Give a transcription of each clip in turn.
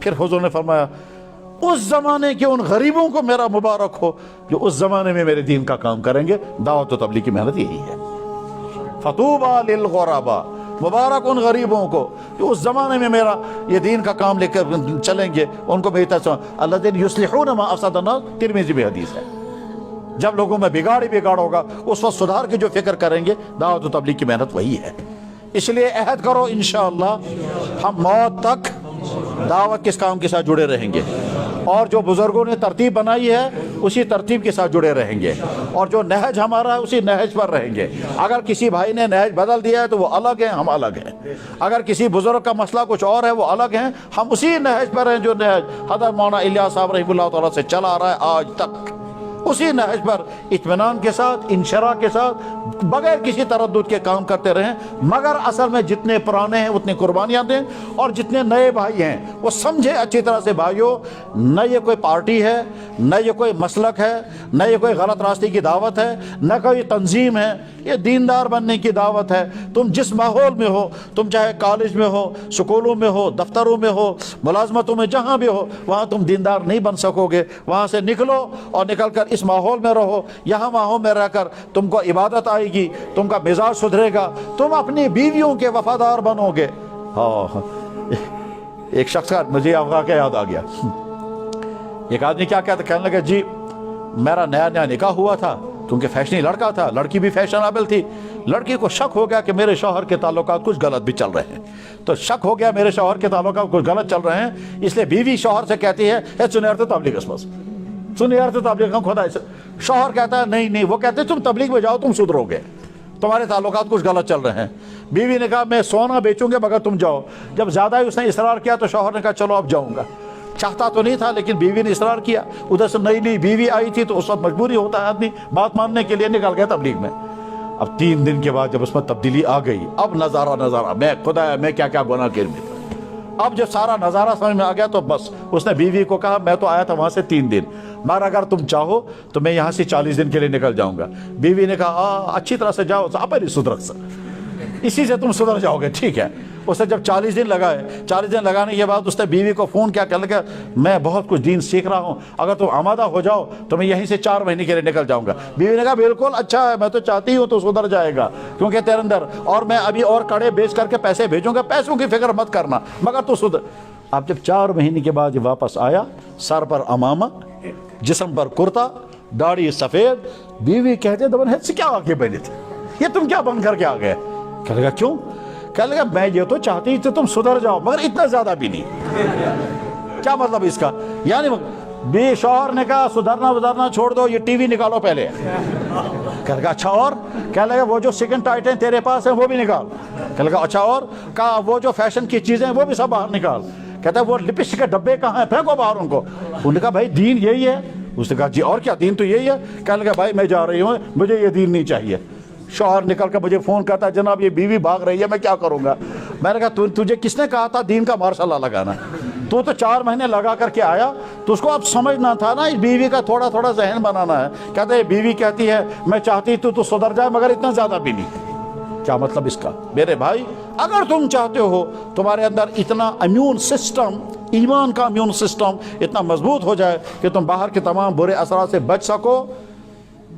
پھر حضور نے فرمایا اس زمانے کے ان غریبوں کو میرا مبارک ہو جو اس زمانے میں میرے دین کا کام کریں گے. دعوت و تبلیغ کی محنت یہی ہے. فطوبى للغرباء، مبارک ان غریبوں کو جو اس زمانے میں میرا یہ دین کا کام لے کر چلیں گے. ان کو بہتر الذین یصلحون ما افسد الناس، ترمذی میں حدیث ہے. جب لوگوں میں بگاڑ ہی بگاڑ ہوگا اس وقت سدھار کی جو فکر کریں گے. دعوت و تبلیغ کی محنت وہی ہے. اس لیے عہد کرو انشاءاللہ ہم موت تک دعوت کے اس کام کے ساتھ جڑے رہیں گے، اور جو بزرگوں نے ترتیب بنائی ہے اسی ترتیب کے ساتھ جڑے رہیں گے، اور جو نہج ہمارا ہے اسی نہج پر رہیں گے. اگر کسی بھائی نے نہج بدل دیا ہے تو وہ الگ ہیں، ہم الگ ہیں. اگر کسی بزرگ کا مسئلہ کچھ اور ہے وہ الگ ہیں، ہم اسی نہج پر ہیں جو نہج حضرت مولانا الیاس صاحب رحمہ اللہ تعالیٰ سے چلا آ رہا ہے آج تک. اسی نہج پر اطمینان کے ساتھ، انشراح کے ساتھ، بغیر کسی تردد کے کام کرتے رہیں. مگر اصل میں جتنے پرانے ہیں اتنی قربانیاں دیں، اور جتنے نئے بھائی ہیں وہ سمجھے اچھی طرح سے بھائیوں، نہ یہ کوئی پارٹی ہے، نہ یہ کوئی مسلک ہے، نہ یہ کوئی غلط راستے کی دعوت ہے، نہ کوئی تنظیم ہے. یہ دیندار بننے کی دعوت ہے. تم جس ماحول میں ہو، تم چاہے کالج میں ہو، سکولوں میں ہو، دفتروں میں ہو، ملازمتوں میں، جہاں بھی ہو، وہاں تم دیندار نہیں بن سکو گے. وہاں سے نکلو اور نکل کر اس ماحول میں رہو. یہاں ماحول میں رہ کر تم کو عبادت آئے گی، تم کا مزاج سدھرے گا، تم اپنی بیویوں کے وفادار بنو گے. ہاں، ایک شخص کا مجھے افغان کا یاد آ گیا. ایک آدمی کیا کہتا، کہنے لگا جی میرا نیا نیا نکاح ہوا تھا، کیونکہ فیشنی لڑکا تھا، لڑکی بھی فیشنیبل تھی. لڑکی کو شک ہو گیا کہ میرے شوہر کے تعلقات کچھ غلط بھی چل رہے ہیں. تو شک ہو گیا میرے شوہر کے تعلقات کچھ غلط چل رہے ہیں، اس لیے بیوی شوہر سے کہتی ہے اے سنیار تو تبلیغ اس بس سنیار تو تبلیغ خدا. شوہر کہتا ہے نہیں، وہ کہتے تم تبلیغ میں جاؤ تم سدھرو گے، تمہارے تعلقات کچھ غلط چل رہے ہیں. بیوی نے کہا میں سونا بیچوں گا مگر تم جاؤ. جب زیادہ ہی اس نے اصرار کیا تو شوہر نے کہا چلو اب جاؤں گا. چاہتا تو نہیں تھا لیکن بیوی نے اصرار کیا. ادھر سے نئی بیوی آئی تھی تو اس وقت مجبوری ہوتا ہے آدمی بات ماننے کے لیے، نکل گیا تبلیغ میں. اب 3 دن کے بعد جب اس میں تبدیلی آ گئی، اب نظارہ میں خدا میں کیا کیا گناہ کر میں تھا. اب جب سارا نظارہ سمجھ میں آ گیا تو بس اس نے بیوی کو کہا میں تو آیا تھا وہاں سے 3 دن، مگر اگر تم چاہو تو میں یہاں سے 40 دن کے لیے نکل جاؤں گا. بیوی نے کہا اچھی طرح سے جاؤ، اپنی سدھر سر، اسی سے تم سدھر جاؤ گے. ٹھیک ہے. اس نے جب 40 دن لگائے، 40 دن لگانے کے بعد اس نے بیوی کو فون کیا، کہنے لگا میں بہت کچھ دین سیکھ رہا ہوں، اگر تم آمادہ ہو جاؤ تو میں یہیں سے 4 مہینے کے لیے نکل جاؤں گا. بیوی نے کہا بالکل اچھا ہے، میں تو چاہتی ہوں تو سدھر جائے گا کیونکہ تیرے اندر، اور میں ابھی اور کڑے بیچ کر کے پیسے بھیجوں گا، پیسوں کی فکر مت کرنا، مگر تو سدھر. اب جب 4 مہینے کے بعد واپس آیا، سر پر امامہ، جسم پر کرتا، داڑھی سفید. بیوی کہتے دبن ہے سے کیا آگے بنے تھے، یہ تم کیا بن کر کے آ گئے؟ کہنے لگا کیوں؟ کہنے لگا میں یہ تو چاہتی تھی تم سدھر جاؤ مگر اتنا زیادہ بھی نہیں. کیا مطلب اس کا؟ یعنی بے شوہر نے کہا سدھرنا چھوڑ دو، یہ ٹی وی نکالو پہلے. کہنے لگا اچھا اور؟ کہنے لگا وہ جو سیکنڈ ٹائٹن تیرے پاس ہیں وہ بھی نکال. کہنے لگا اچھا اور؟ کہا وہ جو فیشن کی چیزیں ہیں وہ بھی سب باہر نکال. کہتا ہے وہ لپسٹک کے ڈبے کہاں ہیں، پھینکو باہر ان کو. انہوں نے کہا بھائی دین یہی ہے. اس نے کہا جی اور کیا، دین تو یہی ہے. کہنے لگا بھائی میں جا رہی ہوں، مجھے یہ دین نہیں چاہیے. شوہر نکل کر مجھے فون کرتا ہے جناب یہ بیوی بھاگ رہی ہے، میں کیا کروں گا؟ میں نے کہا تجھے کس نے کہا تھا دین کا مارشاء اللہ لگانا؟ تو 4 مہینے لگا کر کے آیا تو اس کو اب سمجھنا تھا نا، اس بیوی کا تھوڑا تھوڑا ذہن بنانا ہے. کہتے ہیں بیوی کہتی ہے میں چاہتی تو سدھر جائے مگر اتنا زیادہ بھی نہیں. کیا مطلب اس کا؟ میرے بھائی اگر تم چاہتے ہو تمہارے اندر اتنا امیون سسٹم، ایمان کا امیون سسٹم اتنا مضبوط ہو جائے کہ تم باہر کے تمام برے اثرات سے بچ سکو،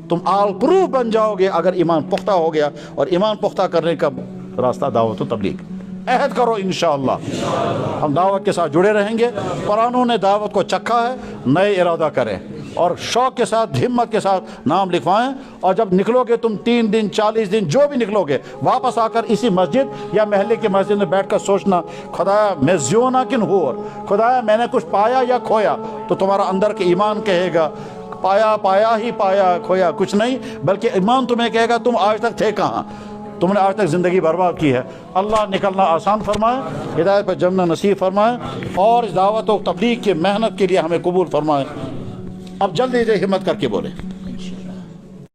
تم آل پروف بن جاؤ گے اگر ایمان پختہ ہو گیا. اور ایمان پختہ کرنے کا راستہ دعوت و تبلیغ. عہد کرو انشاءاللہ ہم دعوت کے ساتھ جڑے رہیں گے. پرانوں نے دعوت کو چکھا ہے، نئے ارادہ کریں اور شوق کے ساتھ، ہمت کے ساتھ نام لکھوائیں. اور جب نکلو گے تم 3 دن 40 دن جو بھی نکلو گے، واپس آ کر اسی مسجد یا محلے کی مسجد میں بیٹھ کر سوچنا خدایا میں زیونا کن ہو، خدایا میں نے کچھ پایا یا کھویا. تو تمہارا اندر کے ایمان کہے گا پایا ہی پایا، کھویا کچھ نہیں، بلکہ ایمان تمہیں کہے گا تم آج تک تھے کہاں، تم نے آج تک زندگی برباد کی ہے. اللہ نکلنا آسان فرمائے، ہدایت پر جمنا نصیب فرمائے، اور اس دعوت و تبلیغ کی محنت کے لیے ہمیں قبول فرمائے. اب جلدی سے ہمت کر کے بولے.